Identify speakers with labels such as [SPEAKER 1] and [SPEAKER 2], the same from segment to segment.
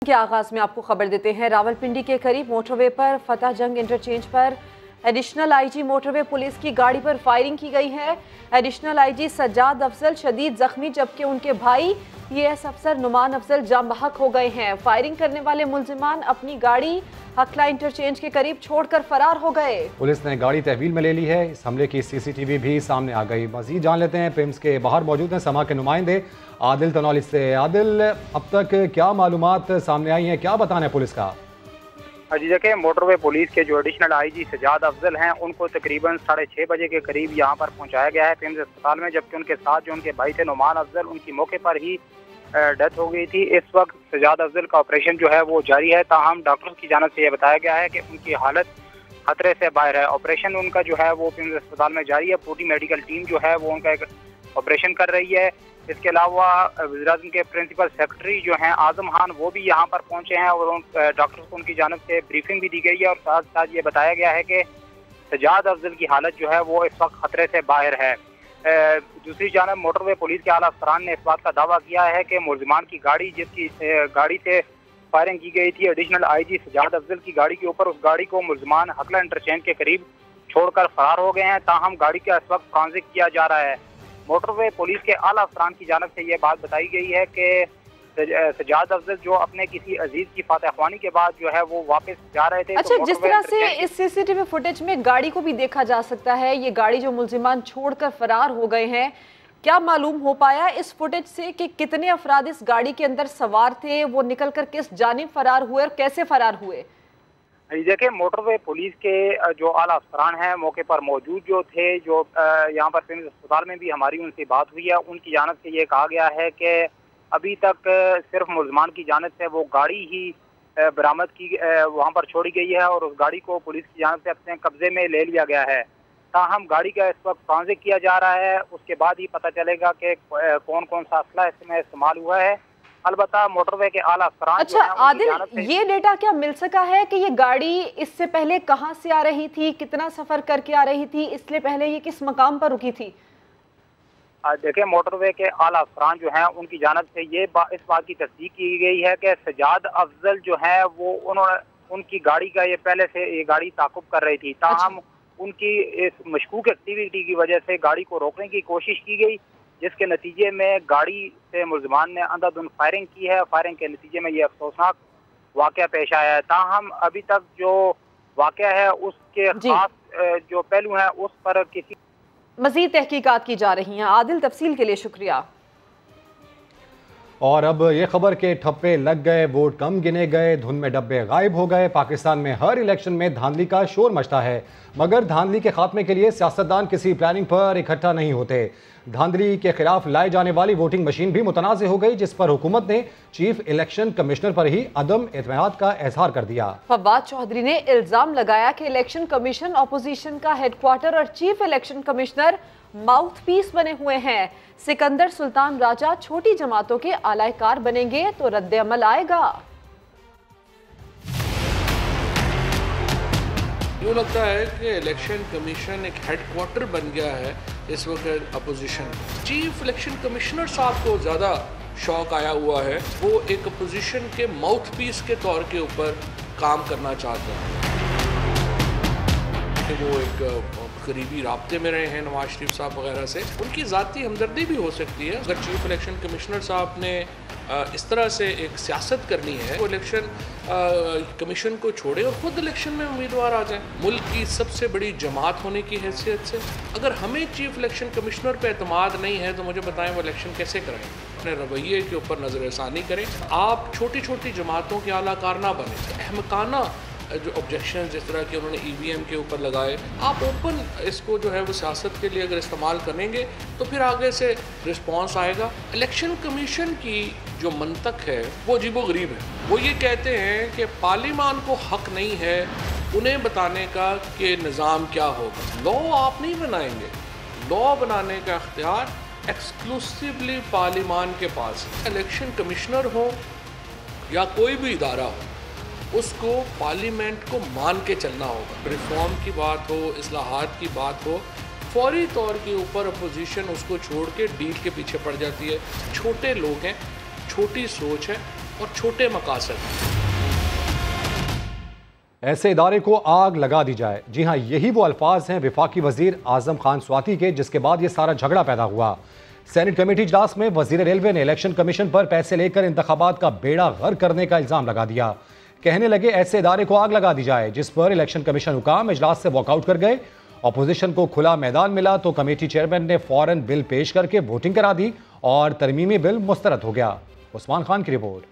[SPEAKER 1] के आगाज में आपको खबर देते हैं। रावलपिंडी के करीब मोटरवे पर फतेह जंग इंटरचेंज पर एडिशनल आईजी मोटरवे पुलिस की गाड़ी पर फायरिंग की गई है। एडिशनल आईजी सज्जाद अफजल शदीद जख्मी जबकि उनके भाई पीएस अफसर नुमान अफजल जाम बहक हो गए हैं। फायरिंग करने वाले मुलजिमान अपनी गाड़ी हकला इंटरचेंज के करीब छोड़कर फरार हो गए।
[SPEAKER 2] पुलिस ने गाड़ी तहवील में ले ली है। इस हमले की सीसीटीवी भी सामने आ गई। मजीद जान लेते हैं, पिम्स के बाहर मौजूद हैं समा के नुमाइंदे आदिल तनौली से। आदिल, अब तक क्या मालूमात सामने आई हैं, क्या बताना है पुलिस का?
[SPEAKER 3] जी देखिए, मोटरवे पुलिस के जो एडिशनल आईजी सज्जाद अफजल हैं उनको तकरीबन 6:30 बजे के करीब यहाँ पर पहुँचाया गया है पिम्स अस्पताल में, जबकि उनके साथ जो उनके भाई थे नुमान अफजल, उनकी मौके पर ही डेथ हो गई थी। इस वक्त सज्जाद अफजल का ऑपरेशन जो है वो जारी है, ताहम डॉक्टरों की जानिब से यह बताया गया है कि उनकी हालत खतरे से बाहर है। ऑपरेशन उनका जो है वो पिम्स अस्पताल में जारी है। पूरी मेडिकल टीम जो है वो उनका एक ऑपरेशन कर रही है। इसके अलावा वज़ीर-ए-आज़म के प्रिंसिपल सेक्रेटरी जो हैं आजम खान, वो भी यहाँ पर पहुँचे हैं और डॉक्टर्स को उनकी जानिब से ब्रीफिंग भी दी गई है और साथ साथ ये बताया गया है कि सज्जाद अफजल की हालत जो है वो इस वक्त खतरे से बाहर है। दूसरी जानब मोटरवे पुलिस के आला अफसरान ने इस बात का दावा किया है कि मुलजिमान की गाड़ी, जिसकी गाड़ी से फायरिंग की गई थी एडिशनल आईजी सज्जाद अफजल की गाड़ी के ऊपर, उस गाड़ी को मुलजिमान हकला इंटरचेंज के करीब छोड़कर फरार हो गए हैं। ताहम गाड़ी का इस वक्त ट्रांजिट किया जा रहा है। मोटरवे पुलिस के आला अफसरान की जानिब से ये बात बताई गई है कि सज्जाद अफजल जो अपने किसी अजीज की फातहख्वानी के बाद जो है वो वापस जा रहे थे।
[SPEAKER 1] अच्छा, जिस तरह से इस सीसीटीवी फुटेज में गाड़ी को भी देखा जा सकता है, ये गाड़ी जो मुलजिमान छोड़कर फरार हो गए हैं, क्या मालूम हो पाया इस फुटेज से कि कितने अफराद इस गाड़ी के अंदर सवार थे, वो निकलकर किस जानिब फरार हुए और कैसे फरार हुए?
[SPEAKER 3] देखिए, मोटरवे पुलिस के जो आला अफसरान हैं मौके पर मौजूद जो थे, जो यहाँ पर पिम्स अस्पताल में भी हमारी उनसे बात हुई है, उनकी जानिब से ये कहा गया है कि अभी तक सिर्फ मुलजमान की जानिब से वो गाड़ी ही बरामद की वहाँ पर छोड़ी गई है और उस गाड़ी को पुलिस की जानिब से अपने कब्जे में ले लिया गया है। ताहम गाड़ी का इस वक्त ट्रांजिट किया जा रहा है, उसके बाद ही पता चलेगा कि कौन कौन सा असला इसमें इस्तेमाल हुआ है। अलबत्ता मोटरवे के आला अफसरान।
[SPEAKER 1] अच्छा आदिल, ये डेटा क्या मिल सका है कि ये गाड़ी इससे पहले कहाँ से आ रही थी, कितना सफर करके आ रही थी, इसलिए पहले ये किस मकाम पर रुकी थी?
[SPEAKER 3] देखिए, मोटरवे के आला अफसरान जो हैं उनकी जानिब से ये इस बात की तस्दीक की गई है कि सज्जाद अफजल जो है वो उनकी गाड़ी का ये पहले से ये गाड़ी ताकुब कर रही थी। ताहम उनकी इस मशकूक एक्टिविटी की वजह से गाड़ी को रोकने की कोशिश की गई, जिसके नतीजे में गाड़ी से मुलजिमान ने अंधाधुंध फायरिंग की है। फायरिंग के नतीजे में ये अफसोसनाक वाक़या पेश आया है। ताहम अभी तक जो वाक़या है उसके खास जो पहलू हैं उस पर किसी
[SPEAKER 1] मज़ीद तहकीकात की जा रही हैं। आदिल, तफसील के लिए शुक्रिया।
[SPEAKER 2] और अब ये खबर के ठप्पे लग गए, वोट कम गिने गए, धुन में डब्बे गायब हो गए। पाकिस्तान में हर इलेक्शन में धांधली का शोर मचता है, मगर धांधली के खात्मे के लिए सियासतदान किसी प्लानिंग पर इकट्ठा नहीं होते। धांधली के खिलाफ लाई जाने वाली वोटिंग मशीन भी मुतनाज़ हो गई, जिस पर हुकूमत ने चीफ इलेक्शन कमिश्नर पर ही अदम एतमाद का इजहार कर दिया।
[SPEAKER 1] फवाद चौधरी ने इल्जाम लगाया कि इलेक्शन कमीशन अपोजिशन का हेडक्वार्टर और chief election commissioner mouthpiece बने हुए हैं। सिकंदर सुल्तान राजा छोटी जमातों के आलाकार बनेंगे तो रद्द अमल आएगा।
[SPEAKER 4] यूँ लगता है कि इलेक्शन कमीशन एक हेडक्वार्टर बन गया है इस वक्त अपोजिशन। चीफ इलेक्शन कमिश्नर साहब को ज़्यादा शौक आया हुआ है, वो एक अपोजिशन के माउथ पीस के तौर के ऊपर काम करना चाहते हैं। वो एक करीबी राब्ते में रहे हैं नवाज शरीफ साहब वगैरह से, उनकी ज़ाती हमदर्दी भी हो सकती है। अगर चीफ इलेक्शन कमिश्नर साहब ने इस तरह से एक सियासत करनी है, वो इलेक्शन कमीशन को छोड़े और ख़ुद इलेक्शन में उम्मीदवार आ जाए। मुल्क की सबसे बड़ी जमात होने की हैसियत से अगर हमें चीफ इलेक्शन कमिश्नर पर एतमाद नहीं है तो मुझे बताएं वो इलेक्शन कैसे कराएं। अपने रवैये के ऊपर नज़रसानी करें। आप छोटी छोटी जमातों के आलाकार ना बने। अहमकाना जो ऑब्जेक्शन जिस तरह के उन्होंने EVM के ऊपर लगाए, आप ओपन इसको जो है वो सियासत के लिए अगर इस्तेमाल करेंगे तो फिर आगे से रिस्पांस आएगा। इलेक्शन कमीशन की जो मंतक है वो अजीबोगरीब है। वो ये कहते हैं कि पार्लियामान को हक नहीं है उन्हें बताने का कि निज़ाम क्या होगा। लॉ आप नहीं बनाएंगे, लॉ बनाने का इख्तियार एक्सक्लूसिवली पार्लियामान के पास है। इलेक्शन कमिश्नर हो या कोई भी इदारा हो, उसको पार्लियामेंट को मान के चलना होगा। रिफॉर्म की बात हो, इस्लाहात की बात हो, फौरी तौर के ऊपर अपोजिशन उसको छोड़ के डील के पीछे पड़ जाती है। छोटे लोग हैं, छोटी सोच है, और छोटे मकासद।
[SPEAKER 2] ऐसे इदारे को आग लगा दी जाए। जी हाँ, यही वो अल्फाज हैं वफाकी वजीर आजम खान स्वाति के, जिसके बाद ये सारा झगड़ा पैदा हुआ। सेनेट कमेटी इजलास में वजीर रेलवे ने इलेक्शन कमीशन पर पैसे लेकर इंतखाबात का बेड़ा गर्क करने का इल्जाम लगा दिया। कहने लगे ऐसे इदारे को आग लगा दी जाए, जिस पर इलेक्शन कमीशन हुकाम इजलास से वॉकआउट कर गए। अपोजिशन को खुला मैदान मिला तो कमेटी चेयरमैन ने फौरन बिल पेश करके वोटिंग करा दी और तरमीमी बिल मुस्तरद हो गया। उस्मान खान की रिपोर्ट।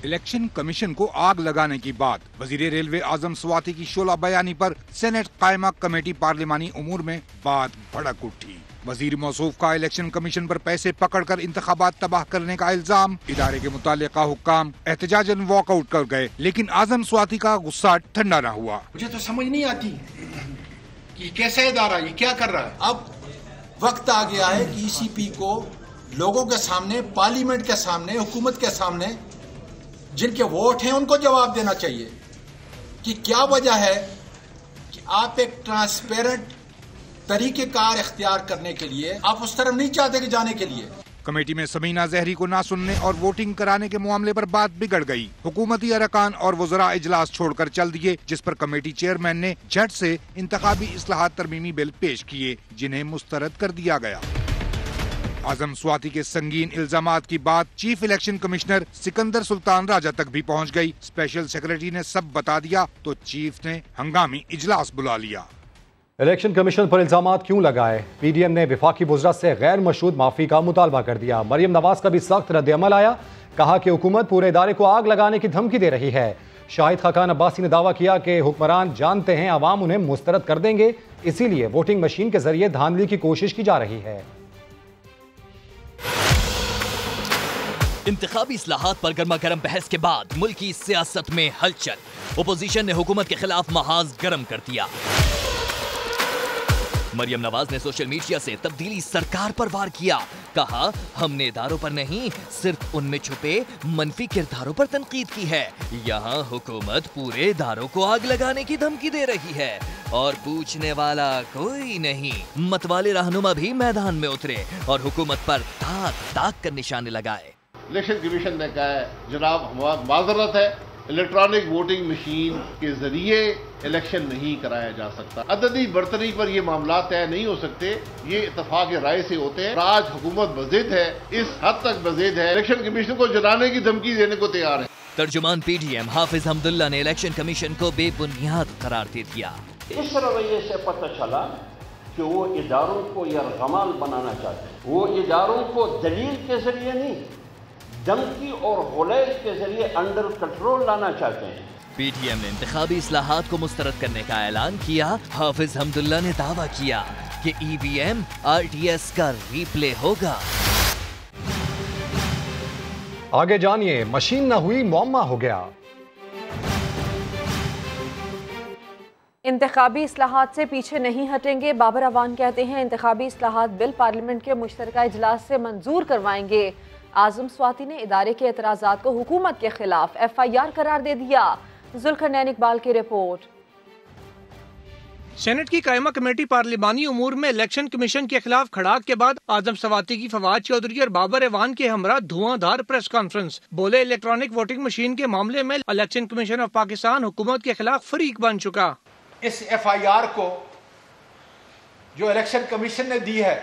[SPEAKER 5] इलेक्शन कमीशन को आग लगाने के बाद वजीर रेलवे आजम स्वाति की शोला बयानी पर सेनेट कायमा कमेटी पार्लिमानी उमूर में बात भड़क उठी। वजीर मौसूफ का इलेक्शन कमीशन पर पैसे पकड़कर इंतखाबात तबाह करने का इल्जाम। इदारे के मुतालिका हुक्काम एहतजाजन वॉकआउट कर गए, लेकिन आजम स्वाति का गुस्सा ठंडा न हुआ।
[SPEAKER 6] मुझे तो समझ नहीं आती कि कैसा इदारा ये क्या कर रहा है। अब वक्त आ गया है कि ईसीपी को लोगों के सामने, पार्लियामेंट के सामने, हुकूमत के सामने जिनके वोट हैं उनको जवाब देना चाहिए कि क्या वजह है कि आप एक ट्रांसपेरेंट तरीकेकार इख्तियार करने के लिए आप उस तरफ नहीं चाहते कि जाने के लिए।
[SPEAKER 5] कमेटी में समीना जहरी को ना सुनने और वोटिंग कराने के मामले पर बात बिगड़ गई। हुकूमती अरकान और वज़रा इजलास छोड़कर चल दिए, जिस पर कमेटी चेयरमैन ने झट से इंतखाबी इस्लाहात तरमीमी बिल पेश किए, जिन्हें मुस्तरद कर दिया गया। आजम स्वाति के संगीन इल्जामात की बात chief election commissioner Sikandar Sultan Raja तक भी पहुंच गई। स्पेशल सेक्रेटरी ने सब बता दिया तो चीफ ने हंगामी इजलास बुला लिया।
[SPEAKER 2] इलेक्शन कमीशन पर इल्जामात क्यों लगाए? पीडीएम ने वफाकी वज़रा से गैर मशरूत माफी का मुतालबा कर दिया। मरियम नवाज का भी सख्त रद्द-ए-अमल आया। कहा कि हुकूमत पूरे इदारे को आग लगाने की धमकी दे रही है। शाहिद खाकान अब्बासी ने दावा किया कि हुक्मरान जानते हैं अवाम उन्हें मुस्तरद कर देंगे, इसीलिए वोटिंग मशीन के जरिए धांधली की कोशिश की जा रही है।
[SPEAKER 7] इंतखाबी इस्लाहात पर गर्मा गर्म बहस के बाद मुल्की सियासत में हलचल। ओपोजिशन ने हुकूमत के खिलाफ महाज गर्म कर दिया। मरियम नवाज ने सोशल मीडिया से तब्दीली सरकार पर वार किया। कहा, हमने इदारों पर नहीं, सिर्फ उनमें छुपे मनफी किरदारों पर तनकीद की है। यहाँ हुकूमत पूरे इदारों को आग लगाने की धमकी दे रही है और पूछने वाला कोई नहीं। मतवाले रहनुमा भी मैदान में उतरे और हुकूमत पर ताक ताक कर निशाने लगाए।
[SPEAKER 8] इलेक्शन कमीशन ने कहा है, जनाब माजरत है, इलेक्ट्रॉनिक वोटिंग मशीन के जरिए इलेक्शन नहीं कराया जा सकता। अददी बर्तरी पर ये मामला तय नहीं हो सकते, ये इत्तफाक राय से होते हैं। आज हुकूमत बज़िद है, इस हद तक बज़िद है, इलेक्शन कमीशन को जलाने की धमकी देने को तैयार है।
[SPEAKER 7] तर्जुमान पीडीएम हाफिज हमदुल्ला ने इलेक्शन कमीशन को बेबुनियाद करार दे दिया।
[SPEAKER 9] इस रवैये से पता चला कि वो इदारों को यरगमाल बनाना चाहते हैं। वो इदारों को दलील के जरिए नहीं, धमकी और गुलैल के जरिए अंडर कंट्रोल लाना चाहते हैं।
[SPEAKER 7] पीडीएम ने इंतखाबी इस्लाहात को मुस्तरद करने का ऐलान किया। हाफिज हमदुल्ला ने दावा किया कि ईवीएम आरटीएस का रीप्ले होगा।
[SPEAKER 2] आगे जानिए, मशीन न हुई मुअम्मा हो गया।
[SPEAKER 1] इंतखाबी इस्लाहात से पीछे नहीं हटेंगे। बाबर अवान कहते हैं इंतखाबी इस्लाहात बिल पार्लियामेंट के मुश्तरका इजलास से मंजूर करवाएंगे। आजम स्वाति ने इदारे के एतराज़ात को हुकूमत के खिलाफ FIR करार दे दिया। जुल्करनैन इकबाल की रिपोर्ट।
[SPEAKER 10] सेनेट की कायमा कमेटी पार्लिमानी उमूर में इलेक्शन कमीशन के खिलाफ खड़ाक के बाद आजम स्वाति की फवाद चौधरी और बाबर अवान के हमरा धुआंधार प्रेस कॉन्फ्रेंस। बोले, इलेक्ट्रॉनिक वोटिंग मशीन के मामले में इलेक्शन कमीशन ऑफ पाकिस्तान हुकूमत के खिलाफ फरीक बन चुका।
[SPEAKER 6] इस FIR को जो इलेक्शन कमीशन ने दी है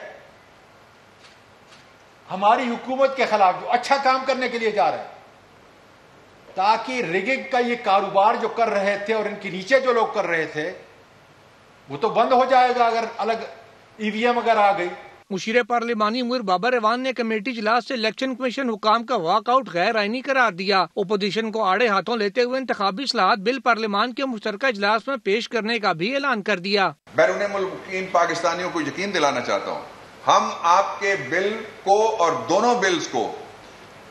[SPEAKER 6] हमारी हुकूमत के खिलाफ, जो अच्छा काम करने के लिए जा रहे हैं, ताकि रिगिंग का ये कारोबार जो कर रहे थे और इनके नीचे जो लोग कर रहे थे वो तो बंद हो जाएगा अगर अलग EVM अगर आ गई।
[SPEAKER 10] मुशीर पार्लिमानी उमूर बाबर अवान ने कमेटी इजलास से इलेक्शन कमीशन हुकाम का वॉकआउट गैर आईनी करार दिया। ओपोजिशन को आड़े हाथों लेते हुए इंतखाबी इस्लाहात बिल पार्लियामान के मुश्तरका इजलास में पेश करने का भी ऐलान कर दिया।
[SPEAKER 11] बैरून मुल्क पाकिस्तानियों को यकीन दिलाना चाहता हूँ, हम आपके बिल को और दोनों बिल्स को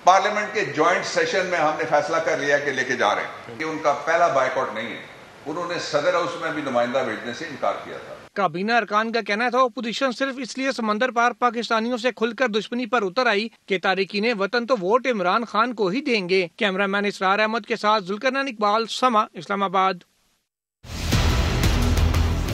[SPEAKER 11] पार्लियामेंट के जॉइंट सेशन में हमने फैसला कर लिया कि लेके जा रहे हैं। कि उनका पहला बायकॉट नहीं है, उन्होंने सदर हाउस में भी नुमाइंदा भेजने से इनकार किया था।
[SPEAKER 10] काबीना अरकान का कहना था ओपोजिशन सिर्फ इसलिए समंदर पार पाकिस्तानियों से खुलकर दुश्मनी पर उतर आई कि तारिकीने वतन तो वोट इमरान खान को ही देंगे। कैमरामैन इसरार अहमद के साथ जुल्करनैन इकबाल, समा, इस्लामाबाद।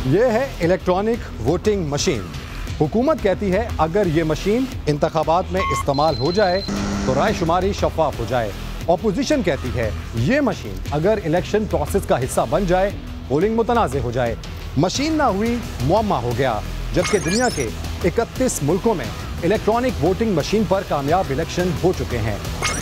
[SPEAKER 2] ये है इलेक्ट्रॉनिक वोटिंग मशीन। हुकूमत कहती है अगर ये मशीन इंतखाबात में इस्तेमाल हो जाए तो राय शुमारी शफाफ हो जाए। ऑपोजिशन कहती है ये मशीन अगर इलेक्शन प्रोसेस का हिस्सा बन जाए, पोलिंग मुतनाज़ हो जाए। मशीन ना हुई, मुअम्मा हो गया। जबकि दुनिया के 31 मुल्कों में इलेक्ट्रॉनिक वोटिंग मशीन पर कामयाब इलेक्शन हो चुके हैं।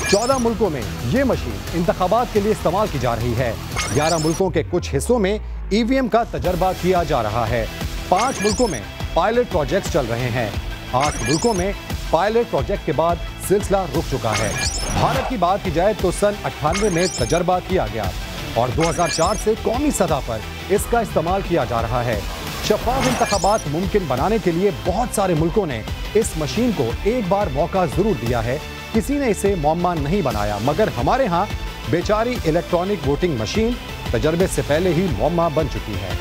[SPEAKER 2] 14 मुल्कों में ये मशीन इंतखाबात के लिए इस्तेमाल की जा रही है। 11 मुल्कों के कुछ हिस्सों में ईवीएम का तजर्बा किया जा रहा है। 5 मुल्कों में पायलट प्रोजेक्ट्स चल रहे हैं। 8 मुल्कों में पायलट प्रोजेक्ट के बाद सिलसिला रुक चुका है। भारत की बात की जाए तो सन 98 में तजर्बा किया गया और 2004 से कौमी सतह पर इसका इस्तेमाल किया जा रहा है। शफाफ इंतखाबात मुमकिन बनाने के लिए बहुत सारे मुल्कों ने इस मशीन को एक बार मौका जरूर दिया है। किसी ने इसे मुअम्मा नहीं बनाया, मगर हमारे यहाँ बेचारी इलेक्ट्रॉनिक वोटिंग मशीन तजर्बे से पहले ही मुअम्मा बन चुकी है।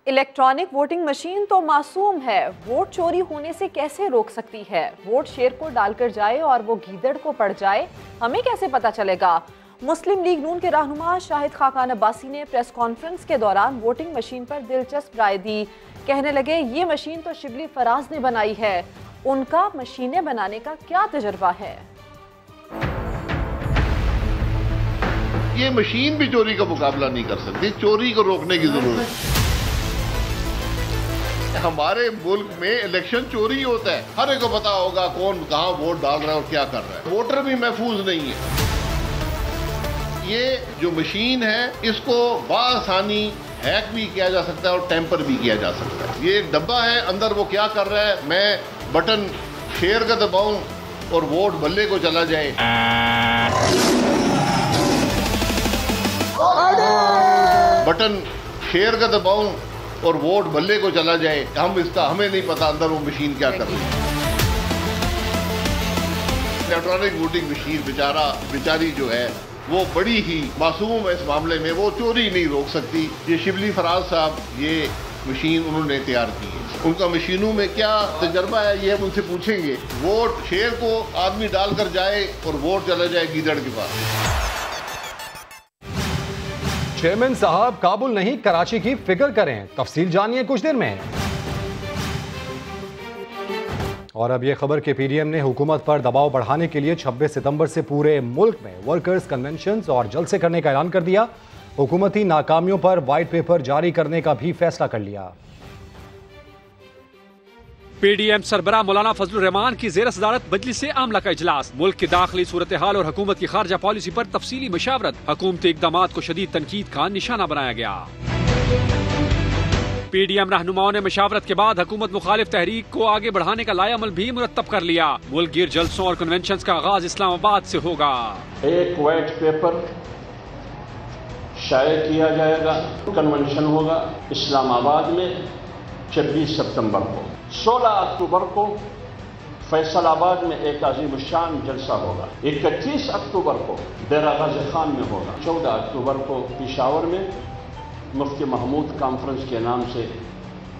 [SPEAKER 1] इलेक्ट्रॉनिक वोटिंग मशीन तो मासूम है, वोट चोरी होने से कैसे रोक सकती है? वोट शेर को डालकर जाए और वो गीदड़ को पड़ जाए, हमें कैसे पता चलेगा? मुस्लिम लीग नून के रहनुमा शाहिद खाकान अब्बासी ने प्रेस कॉन्फ्रेंस के दौरान वोटिंग मशीन पर दिलचस्प राय दी। कहने लगे ये मशीन तो शिबली फराज ने बनाई है, उनका मशीनें बनाने का क्या तजुर्बा है?
[SPEAKER 8] ये मशीन भी चोरी का मुकाबला नहीं कर सकती, चोरी को रोकने की जरूरत है। हमारे मुल्क में इलेक्शन चोरी होता है, हर एक को पता होगा कौन कहां वोट डाल रहा है और क्या कर रहा है। वोटर भी महफूज नहीं है। ये जो मशीन है इसको बआसानी हैक भी किया जा सकता है और टेम्पर भी किया जा सकता है। ये एक डब्बा है, अंदर वो क्या कर रहा है, मैं बटन शेयर का दबाऊं और वोट बल्ले को चला जाए, बटन शेयर का दबाऊं और वोट बल्ले को चला जाए, हमें नहीं पता अंदर वो मशीन क्या कर रही है। इलेक्ट्रॉनिक वोटिंग मशीन बेचारी जो है वो बड़ी ही मासूम है इस मामले में, वो चोरी नहीं रोक सकती। ये शिबली फराज साहब ये मशीन उन्होंने तैयार की है, उनका मशीनों में क्या तजर्बा है ये हम उनसे पूछेंगे। वोट शेर को आदमी डालकर जाए और वोट चला जाए गीदड़ के पास।
[SPEAKER 2] चेयरमैन साहब काबुल नहीं कराची की फिक्र करें, तफसील जानिए कुछ देर में। और अब ये खबर कि पीडीएम ने हुकूमत पर दबाव बढ़ाने के लिए 26 सितंबर से पूरे मुल्क में वर्कर्स कन्वेंशन और जलसे करने का ऐलान कर दिया। हुकूमती नाकामियों पर व्हाइट पेपर जारी करने का भी फैसला कर लिया।
[SPEAKER 12] पीडीएम सरबराह मौलाना फजलुर रहमान की ज़ेर सदारत मजलिस आमला का इजलास। मुल्क की दाखिली सूरत हाल और हुकूमत की खारजा पॉलिसी पर तफसीली मशावरत। हुकूमती इक़दामात को शदीद तनकीद का निशाना बनाया गया। पीडीएम रहनुमाओं ने मशावरत के बाद हुकूमत मुखालिफ तहरीक को आगे बढ़ाने का लाया अमल भी मुरत्तब कर लिया। मुल्क गिर जलसों और कन्वेंशन का आगाज इस्लामाबाद से होगा।
[SPEAKER 9] एक व्हाइट पेपर शाये किया जाएगा, कन्वेंशन होगा इस्लामाबाद में 26 सितंबर को। 16 अक्टूबर को फैसलाबाद में एक अजीमुशान जलसा होगा। 31 अक्टूबर को डेरा गाजी खान में होगा। 14 अक्टूबर को पेशावर में मुफ्ती महमूद कॉन्फ्रेंस के नाम से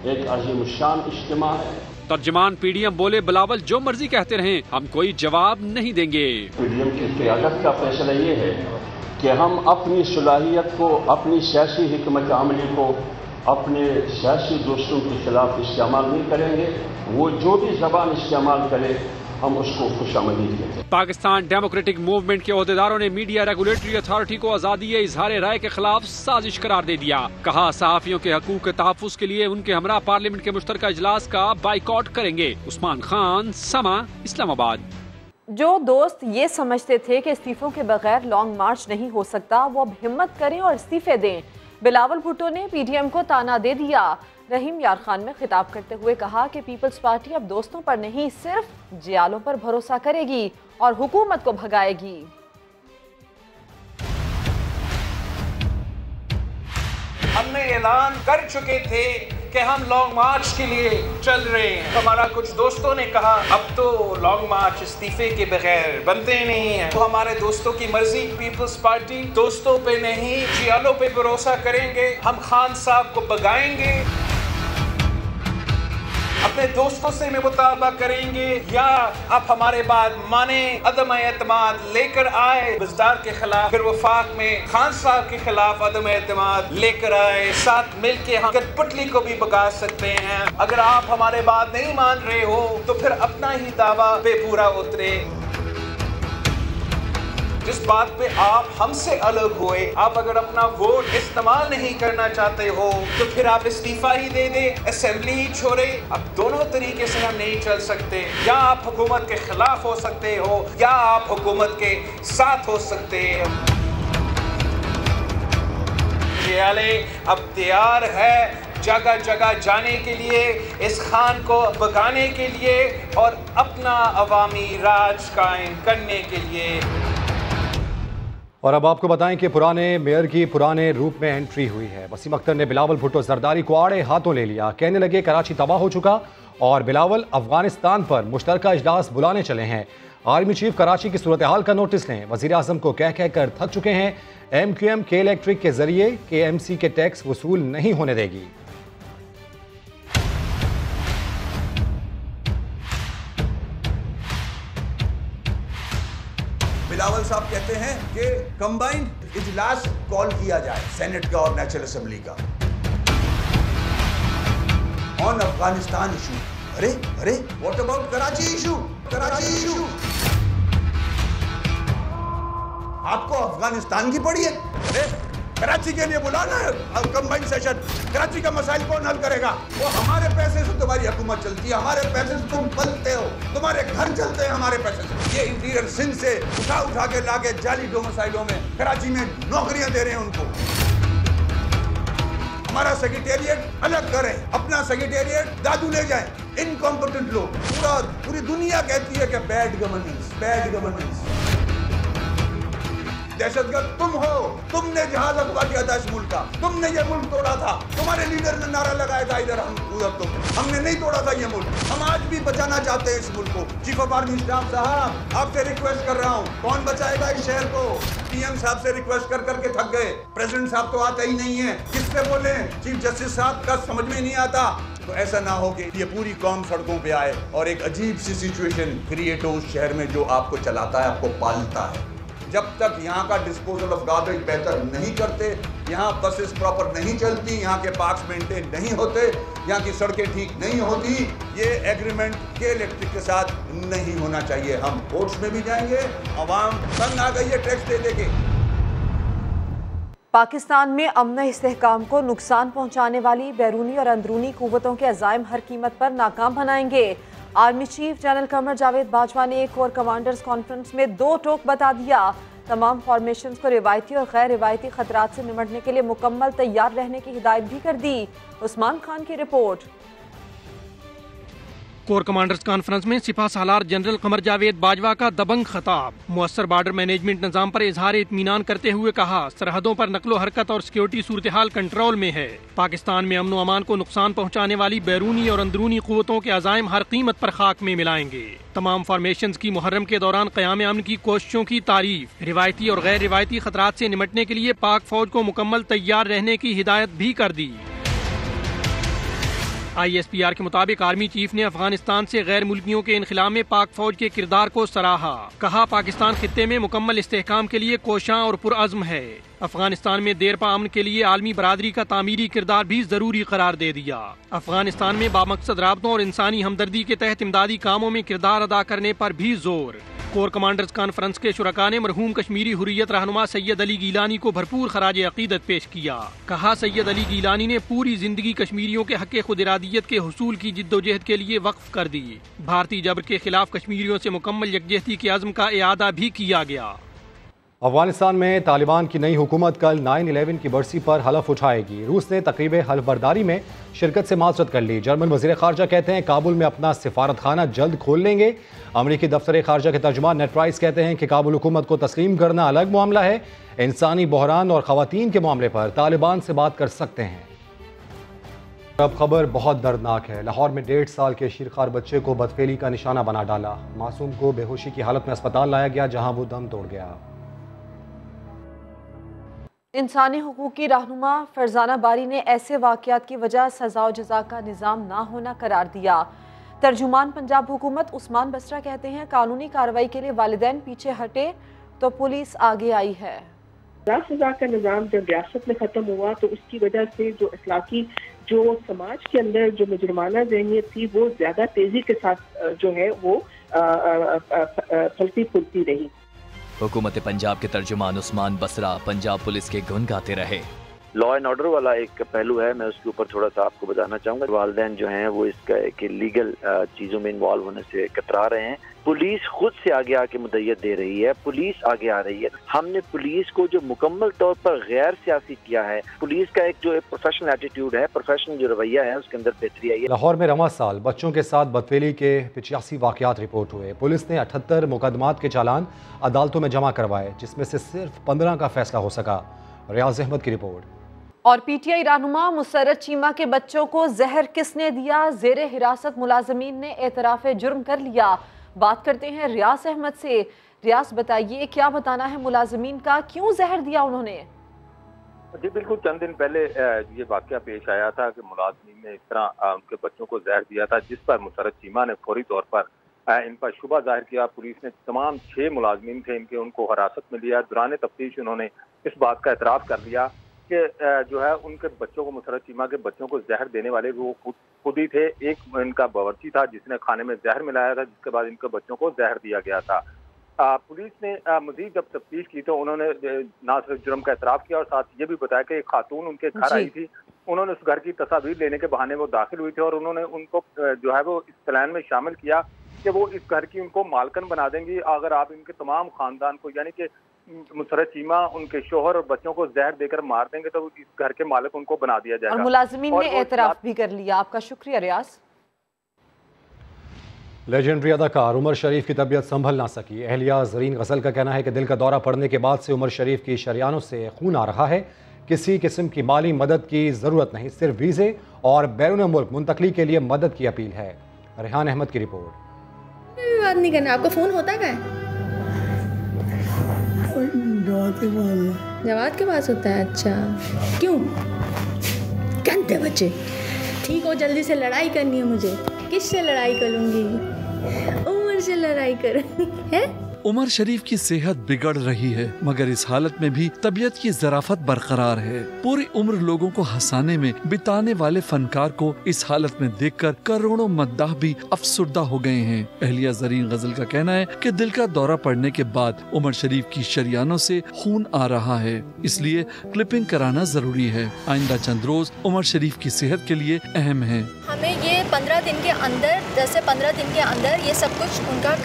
[SPEAKER 9] एक अजीमुशान इज्तिमा है।
[SPEAKER 12] तर्जमान पीडीएम बोले बिलावल जो मर्जी कहते रहें, हम कोई जवाब नहीं देंगे।
[SPEAKER 9] पीडीएम की क़यादत का फैसला ये है कि हम अपनी सलाहियत को, अपनी सियासी हिकमत अमली को अपने सियासी दोस्तों के खिलाफ इस्तेमाल नहीं करेंगे। वो जो भी जबान इस्तेमाल करे हम उसको खुशामदीद कहते हैं।
[SPEAKER 12] पाकिस्तान डेमोक्रेटिक मूवमेंट के ओहदेदारों ने मीडिया रेगुलेटरी अथॉरिटी को आजादी इजहार राय के खिलाफ साजिश करार दे दिया। कहा सहाफियों के हकूक के तहफ्फुज़ के लिए उनके हमरा पार्लियामेंट के मुश्तरका इजलास का बाइकॉट करेंगे। उस्मान खान, समा, इस्लामाबाद।
[SPEAKER 1] जो दोस्त ये समझते थे कि इस्तीफों के बगैर लॉन्ग मार्च नहीं हो सकता, वो अब हिम्मत करें और इस्तीफे दें। बिलावल भुट्टो ने पीडीएम को ताना दे दिया। रहीम यार खान में खिताब करते हुए कहा कि पीपल्स पार्टी अब दोस्तों पर नहीं सिर्फ जियालों पर भरोसा करेगी और हुकूमत को भगाएगी।
[SPEAKER 13] हमने ऐलान कर चुके थे कि हम लॉन्ग मार्च के लिए चल रहे हैं। हमारा कुछ दोस्तों ने कहा अब तो लॉन्ग मार्च इस्तीफे के बगैर बनते ही नहीं है। तो हमारे दोस्तों की मर्जी, पीपल्स पार्टी दोस्तों पे नहीं जियालों पे भरोसा करेंगे। हम खान साहब को भगाएंगे। अब अपने दोस्तों से मुतालबा करेंगे या आप हमारे बात माने, अदम एतमाद लेकर आए बज़दार के खिलाफ, फिर वफाक में खान साहब के खिलाफ अदम एतमाद लेकर आए, साथ मिलके हम कठपुतली को भी भगा सकते हैं। अगर आप हमारे बात नहीं मान रहे हो तो फिर अपना ही दावा पे पूरा उतरे। जिस बात पे आप हमसे अलग हुए, आप अगर अपना वोट इस्तेमाल नहीं करना चाहते हो तो फिर आप इस्तीफा ही दे दे, असेंबली ही छोड़े। अब दोनों तरीके से हम नहीं चल सकते, या आप हुकूमत के खिलाफ हो सकते हो या आप हुकूमत के साथ हो सकते हैं। अब तैयार है जगह जगह जाने के लिए, इस खान को भगाने के लिए और अपना अवामी राज कायम करने के लिए।
[SPEAKER 2] और अब आपको बताएं कि पुराने मेयर की पुराने रूप में एंट्री हुई है। वसीम अख्तर ने बिलावल भुट्टो जरदारी को आड़े हाथों ले लिया। कहने लगे कराची तबाह हो चुका और बिलावल अफगानिस्तान पर मुश्तरका इजलास बुलाने चले हैं। आर्मी चीफ कराची की सूरत हाल का नोटिस लें। वजीर आजम को कह कहकर थक चुके हैं। MQM के इलेक्ट्रिक के जरिए KMC के टैक्स वसूल नहीं होने देगी।
[SPEAKER 14] बिलावल साहब कहते हैं कि कंबाइंड इजलास कॉल किया जाए सेनेट का और नेशनल असेंबली का ऑन अफगानिस्तान इशू। अरे what about Karachi issue? Karachi issue आपको अफगानिस्तान की पड़ी है? अरे कराची के लिए बुलाना है कंबाइंड सेशन। कराची का मसाइल कौन हल करेगा? वो हमारे पैसे से तुम्हारी हुकूमत चलती है, हमारे पैसे से तुम पलते हो, तुम्हारे घर चलते हैं हमारे पैसे से। ये इंटीरियर सिंध से उठा के लाके जाली डोमिसाइलों में कराची में नौकरियां दे रहे हैं उनको। हमारा सेक्रेटेरिएट अलग करें, अपना सेक्रेटेरिएट दादू ले जाएं। इनकॉम्पिटेंट लोग, पूरी दुनिया कहती है कि बैड गवर्नेंस। दहशतगर्द तुम हो, तुमने जहाज अगवा किया था इस मुल्क का, तुमने ये मुल्क तोड़ा था, तुम्हारे लीडर ने नारा लगाया था इधर हम उधर तुम। हमने नहीं तोड़ा था ये मुल्क, हम आज भी बचाना चाहते हैं इस मुल्क को। चीफ ऑफ आर्मी स्टाफ साहब, आपसे रिक्वेस्ट कर रहा हूँ, कौन बचाएगा इस शहर को? PM साहब से रिक्वेस्ट कर करके थक गए, प्रेसिडेंट साहब तो आते ही नहीं है, किससे बोले? चीफ जस्टिस साहब का समझ में नहीं आता। तो ऐसा ना हो कि ये पूरी कौम सड़कों पे आए और एक अजीब सी सिचुएशन क्रिएट हो उस शहर में जो आपको चलाता है, आपको पालता है। जब तक यहाँ का डिस्पोजल ऑफ गार्बेज बेहतर नहीं करते, यहाँ बसेस प्रॉपर नहीं चलती, यहाँ के पार्क्स मेंटेन नहीं होते, यहाँ की सड़कें ठीक नहीं होती, ये एग्रीमेंट के इलेक्ट्रिक के साथ नहीं होना चाहिए। हम कोर्ट्स में भी जाएंगे, अवाम तंग आ गई है टैक्स दे दे के।
[SPEAKER 1] पाकिस्तान में अमन इस्तेहकाम को नुकसान पहुँचाने वाली बैरूनी और अंदरूनी कुव्वतों के अज़ाइम हर कीमत पर नाकाम बनाएंगे। Army chief general Qamar Javed Bajwa ने कोर कमांडर्स कॉन्फ्रेंस में 2 टोक बता दिया। तमाम फॉर्मेशंस को रिवायती और गैर रिवायती खतरात से निपटने के लिए मुकम्मल तैयार रहने की हिदायत भी कर दी। उस्मान खान की रिपोर्ट।
[SPEAKER 10] कोर कमांडर्स कॉन्फ्रेंस में सिपा सालार जनरल कमर जावेद बाजवा का दबंग खिताब। मुअस्सर बॉर्डर मैनेजमेंट निज़ाम पर इजहार इत्मीनान करते हुए कहा, सरहदों पर नकलो हरकत और सिक्योरिटी सूरत हाल कंट्रोल में है। पाकिस्तान में अमन अमान को नुकसान पहुँचाने वाली बैरूनी और अंदरूनी कुव्वतों के अज़ाइम हर कीमत पर खाक में मिलाएंगे। तमाम फॉर्मेशंस की मुहर्रम के दौरान क़याम अमन की कोशिशों की तारीफ। रिवायती और गैर रिवायती खतरात से निपटने के लिए पाक फौज को मुकम्मल तैयार रहने की हिदायत भी कर दी। ISPR के मुताबिक आर्मी चीफ ने अफगानिस्तान से गैर मुल्कियों के इनखिला में पाक फौज के किरदार को सराहा। कहा, पाकिस्तान खित्ते में मुकम्मल इस्तेहकाम के लिए कोशां और पुरअज़्म है। अफगानिस्तान में देरपा अमन के लिए आलमी बरादरी का तामीरी किरदार भी जरूरी करार दे दिया। अफगानिस्तान में बामकसद राबतों और इंसानी हमदर्दी के तहत इमदादी कामों में किरदार अदा करने पर भी जोर। कोर कमांडर्स कॉन्फ्रेंस के शुरका ने मरहूम कश्मीरी हुर्रियत रहनुमा सैयद अली गीलानी को भरपूर खराज अकीदत पेश किया। कहा, सैयद अली गीलानी ने पूरी जिंदगी कश्मीरियों के हक़ खुद इरादियत के हुसूल की जिद्दोजहद के लिए वक्फ कर दी। भारतीय जबर के खिलाफ कश्मीरियों से मुकम्मल यकजहती के अज़्म का इआदा भी किया गया।
[SPEAKER 2] अफगानिस्तान में तालिबान की नई हुकूमत कल 9/11 की बरसी पर हलफ उठाएगी। रूस ने तकरीब हल्फ बर्दारी में शिरकत से माजरत कर ली। जर्मन वज़ीर ख़ारजा कहते हैं काबुल में अपना सिफारत खाना जल्द खोल लेंगे। अमरीकी दफ्तर ख़ारजा के तर्जुमान नेट प्राइस कहते हैं कि काबुल हुकूमत को तस्लीम करना अलग मामला है, इंसानी बहरान और ख़वातीन के मामले पर तालिबान से बात कर सकते हैं। अब खबर बहुत दर्दनाक है। लाहौर में 1.5 साल के शीरखार बच्चे को बदफेली का निशाना बना डाला। मासूम को बेहोशी की हालत में अस्पताल लाया गया, जहाँ वो दम तोड़ गया।
[SPEAKER 1] इंसानी हुकूक की रहनुमा फरजाना बारी ने ऐसे वाक़यात की वजह सज़ा और जज़ा का निज़ाम ना होना करार दिया। तर्जुमान पंजाब हुकूमत उस्मान बसरा कहते हैं कानूनी कार्रवाई के लिए वालिदैन पीछे हटे तो पुलिस आगे आई है।
[SPEAKER 15] सजा का निज़ाम जब रियासत में ख़त्म हुआ तो उसकी वजह से जो इस्लाकी जो समाज के अंदर जो मुजरमाना ज़हनियत थी वो ज़्यादा तेज़ी के साथ जो है वो फलती फूलती रही।
[SPEAKER 7] हुकूमत पंजाब के तर्जुमान उस्मान बसरा पंजाब पुलिस के गुण गाते रहे।
[SPEAKER 16] लॉ एंड ऑर्डर वाला एक पहलू है, मैं उसके ऊपर थोड़ा सा आपको बताना चाहूँगा। वालिदैन जो हैं वो इसका कि लीगल चीज़ों में इन्वॉल्व होने से कतरा रहे हैं। पुलिस खुद से आगे आके मुद्दत दे रही है, पुलिस आगे आ रही है। हमने पुलिस को जो मुकम्मल तौर पर गैर सियासी किया है, पुलिस का एक जो प्रोफेशनल एटीट्यूड है, प्रोफेशनल जो रवैया है, उसके अंदर बेहतरी आई है।
[SPEAKER 2] लाहौर में रवां साल बच्चों के साथ बदफेली के 85 वाक़यात रिपोर्ट हुए। पुलिस ने 78 मुकदमात के चालान अदालतों में जमा करवाए, जिसमें से सिर्फ 15 का फैसला हो सका। रियाज अहमद की रिपोर्ट।
[SPEAKER 1] और पीटीआई रहनुमा मुसर्रत चीमा के बच्चों को जहर किसने दिया, जेरे हिरासत मुलाजमीन ने एतराफ़ जुर्म कर लिया। बात करते हैं रियाज अहमद से। रियाज बताइए क्या बताना है मुलाजमीन का, क्यों जहर दिया उन्होंने?
[SPEAKER 17] जी बिल्कुल, चंद दिन पहले ये वाक़या पेश आया था कि मुलाजमीन ने इस तरह उनके बच्चों को जहर दिया था, जिस पर मुसर्रत चीमा ने फौरी तौर पर इन पर शुबा जाहिर किया। पुलिस ने तमाम 6 मुलाजमीन थे इनके, उनको हिरासत में लिया। दौरान तफ्तीश उन्होंने इस बात का एतराफ़ कर लिया कि जो है उनके बच्चों को, मुसर्रत चीमा के बच्चों को जहर देने वाले वो खुद ही थे। एक इनका बावर्ची था जिसने खाने में जहर मिलाया था, जिसके बाद इनके बच्चों को जहर दिया गया था। पुलिस ने मजीद जब तफ्तीश की तो उन्होंने ना सिर्फ जुर्म का एतराफ़ किया और साथ ये भी बताया कि एक खातून उनके घर आई थी। उन्होंने उस घर की तस्वीर लेने के बहाने वो दाखिल हुई थी और उन्होंने उनको जो है वो इस प्लान में शामिल किया कि वो इस घर की उनको मालकन बना देंगी अगर आप इनके तमाम खानदान को, यानी कि मुसर्रत चीमा उनके शोहर और बच्चों को जहर देकर मार देंगे तो इस घर के मालिक उनको बना दिया जाएगा।
[SPEAKER 1] और मुलाजिमीन ने एतराफ़ भी कर लिया। आपका शुक्रिया रियाज।
[SPEAKER 2] लेजेंडरी अदाकार उमर शरीफ की तबीयत संभल ना सकी। अहलिया ज़रीन गज़ल का कहना है कि दिल का दौरा पड़ने के बाद से उमर शरीफ की शरियानों से खून आ रहा है। किसी किस्म की माली मदद की ज़रूरत नहीं, सिर्फ वीज़े और बैरून मुल्क मुंतकली के लिए मदद की अपील है। रेहान अहमद की रिपोर्ट।
[SPEAKER 18] बात नहीं करना, आपका फ़ोन होता क्या है? जवाद के पास होता है। अच्छा, क्यों? कहते बच्चे ठीक हो, जल्दी से लड़ाई करनी है मुझे। किससे लड़ाई करूंगी? उमर से लड़ाई करूंगी है।
[SPEAKER 19] उमर शरीफ की सेहत बिगड़ रही है, मगर इस हालत में भी तबीयत की ज़राफत बरकरार है। पूरी उम्र लोगों को हंसाने में बिताने वाले फनकार को इस हालत में देखकर करोड़ों मद्दाह भी अफसुर्दा हो गए हैं। अहलिया ज़रीन गज़ल का कहना है कि दिल का दौरा पड़ने के बाद उमर शरीफ की शरियानों से खून आ रहा है, इसलिए क्लिपिंग कराना जरूरी है। आइंदा चंद रोज उमर शरीफ की सेहत के लिए अहम है।
[SPEAKER 18] हमें ये 15 दिन के अंदर, 10 से 15 दिन के अंदर ये सब कुछ उनका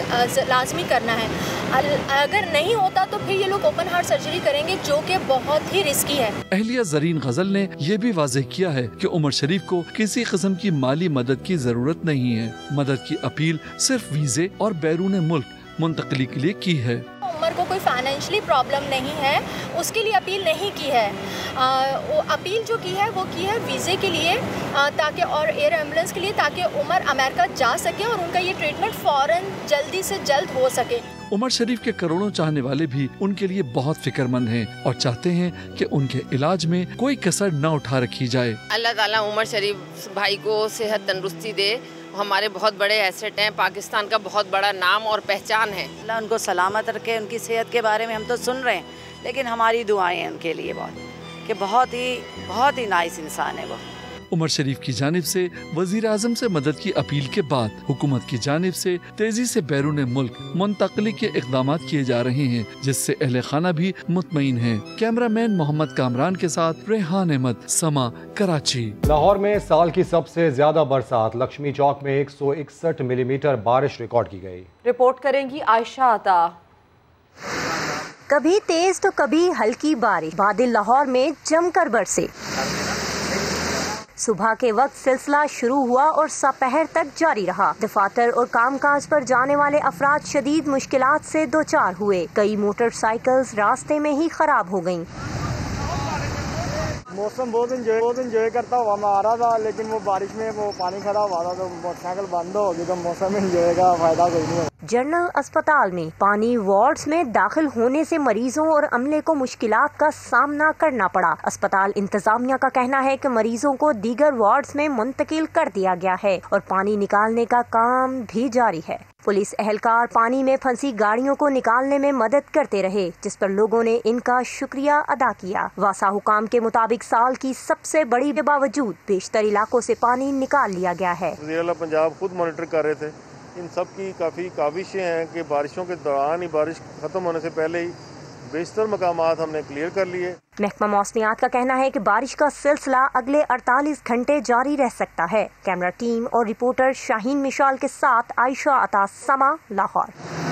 [SPEAKER 18] लाजमी करना है। अगर नहीं होता तो फिर ये लोग ओपन हार्ट सर्जरी करेंगे, जो कि बहुत ही रिस्की है।
[SPEAKER 19] अहलिया ज़रीन गज़ल ने यह भी वाज़ेह किया है कि उमर शरीफ को किसी किस्म की माली मदद की जरूरत नहीं है। मदद की अपील सिर्फ वीज़े और बैरून मुल्क मुंतकली के लिए की है।
[SPEAKER 18] उमर को कोई फाइनेंशियली प्रॉब्लम नहीं है, उसके लिए अपील नहीं की है। वो अपील जो की है वो की है वीज़े के लिए, ताकि और एयर एम्बुलेंस के लिए, ताकि उमर अमेरिका जा सके और उनका ये ट्रीटमेंट फ़ौरन जल्दी से जल्द हो सके।
[SPEAKER 19] उमर शरीफ के करोड़ों चाहने वाले भी उनके लिए बहुत फिक्रमंद हैं और चाहते हैं कि उनके इलाज में कोई कसर न उठा रखी जाए।
[SPEAKER 20] अल्लाह ताला उमर शरीफ भाई को सेहत तंदुरुस्ती दे। हमारे बहुत बड़े एसेट हैं, पाकिस्तान का बहुत बड़ा नाम और पहचान है।
[SPEAKER 21] अल्लाह उनको सलामत रखे। उनकी सेहत के बारे में हम तो सुन रहे हैं, लेकिन हमारी दुआएं हैं उनके लिए बहुत ही नाइस इंसान है वो।
[SPEAKER 19] उमर शरीफ की जानिब से वजीर आजम से मदद की अपील के बाद हुकूमत की जानिब से तेजी से बैरून मुल्क मुंतकली के इकदाम किए जा रहे हैं, जिससे अहले खाना भी मुतमईन है। कैमरामैन मोहम्मद कामरान के साथ रेहान अहमद, समा, कराची।
[SPEAKER 2] लाहौर में साल की सबसे ज्यादा बरसात, लक्ष्मी चौक में 161 मिलीमीटर बारिश रिकॉर्ड की गई।
[SPEAKER 1] रिपोर्ट करेंगी आयशा अता।
[SPEAKER 22] कभी तेज तो कभी हल्की बारिश, बादल लाहौर में जमकर बरसे। सुबह के वक्त सिलसिला शुरू हुआ और दोपहर तक जारी रहा। दफातर और कामकाज पर जाने वाले अफराद शदीद मुश्किलात से दो चार हुए। कई मोटरसाइकिल्स रास्ते में ही खराब हो गयीं।
[SPEAKER 3] मौसम बहुत इंजॉय करता हुआ मैं आ रहा था, लेकिन वो बारिश में वो पानी खड़ा हुआ था तो मोटरसाइकिल बंद हो गई, तो मौसम इंजॉय का फायदा कोई नहीं।
[SPEAKER 22] जनरल अस्पताल में पानी वार्ड्स में दाखिल होने से मरीजों और अमले को मुश्किलात का सामना करना पड़ा। अस्पताल इंतजामिया का कहना है कि मरीजों को दीगर वार्ड्स में मुंतकिल कर दिया गया है और पानी निकालने का काम भी जारी है। पुलिस एहलकार पानी में फंसी गाड़ियों को निकालने में मदद करते रहे, जिस पर लोगों ने इनका शुक्रिया अदा किया। वासा हुकाम के मुताबिक साल की सबसे बड़ी के बावजूद बेशतर इलाकों से पानी निकाल लिया गया है।
[SPEAKER 4] वज़ीर-ए-आला पंजाब खुद मॉनिटर कर रहे थे। इन सब की काफ़ी काविशें हैं कि बारिशों के दौरान ही, बारिश खत्म होने से पहले ही बेशतर मकामात हमने क्लियर कर लिए।
[SPEAKER 22] महकमा मौसमियात का कहना है कि बारिश का सिलसिला अगले 48 घंटे जारी रह सकता है। कैमरा टीम और रिपोर्टर शाहीन मिशाल के साथ आयशा अता, समा, लाहौर।